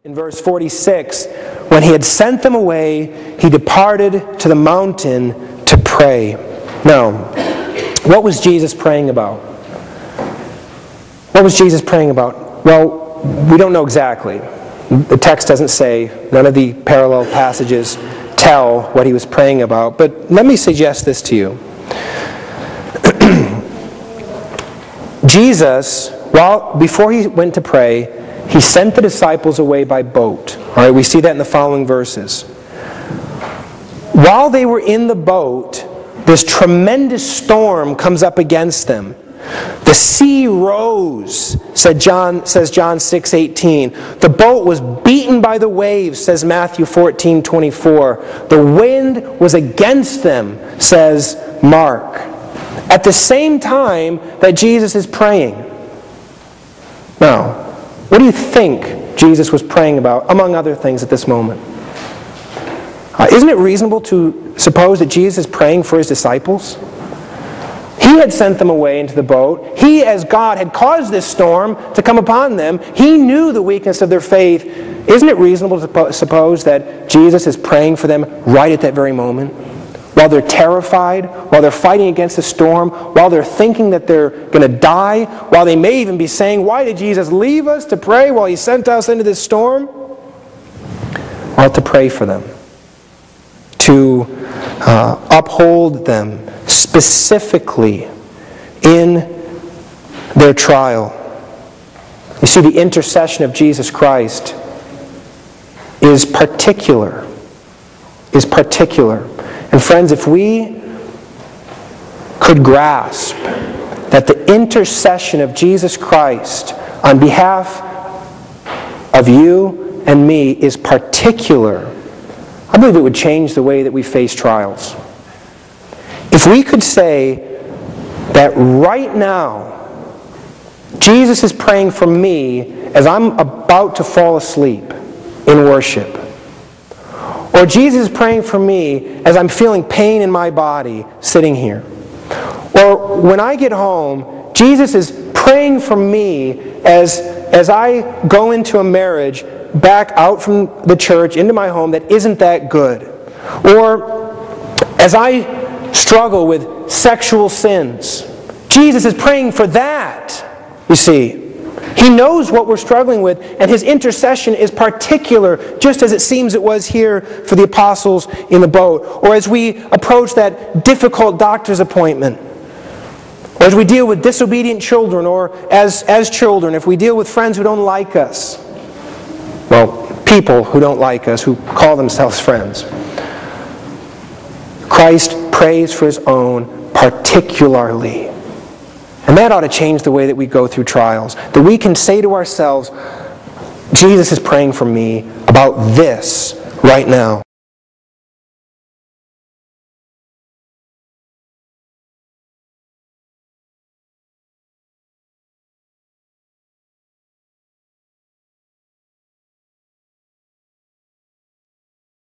In verse 46, when he had sent them away, he departed to the mountain to pray. Now, what was Jesus praying about? What was Jesus praying about? Well, we don't know exactly. The text doesn't say. None of the parallel passages tell what he was praying about. But let me suggest this to you. Jesus, before he went to pray, he sent the disciples away by boat. All right, we see that in the following verses. While they were in the boat, this tremendous storm comes up against them. The sea rose, says John 6:18. The boat was beaten by the waves, says Matthew 14:24. The wind was against them, says Mark. At the same time that Jesus is praying. Now, what do you think Jesus was praying about, among other things, at this moment? Isn't it reasonable to suppose that Jesus is praying for his disciples? He had sent them away into the boat. He, as God, had caused this storm to come upon them. He knew the weakness of their faith. Isn't it reasonable to suppose that Jesus is praying for them right at that very moment? While they're terrified, while they're fighting against the storm, while they're thinking that they're going to die, while they may even be saying, why did Jesus leave us to pray while he sent us into this storm? Well, to pray for them. To uphold them specifically in their trial. You see, the intercession of Jesus Christ is particular. And friends, if we could grasp that the intercession of Jesus Christ on behalf of you and me is particular, I believe it would change the way that we face trials. If we could say that right now, Jesus is praying for me as I'm about to fall asleep in worship. Or Jesus is praying for me as I'm feeling pain in my body sitting here. Or when I get home, Jesus is praying for me as I go into a marriage back out from the church into my home that isn't that good. Or as I struggle with sexual sins. Jesus is praying for that, you see. He knows what we're struggling with, and his intercession is particular, just as it seems it was here for the apostles in the boat. Or as we approach that difficult doctor's appointment. Or as we deal with disobedient children, or as children, if we deal with friends who don't like us. Well, people who don't like us, who call themselves friends. Christ prays for his own particularly. And that ought to change the way that we go through trials. That we can say to ourselves, Jesus is praying for me about this right now.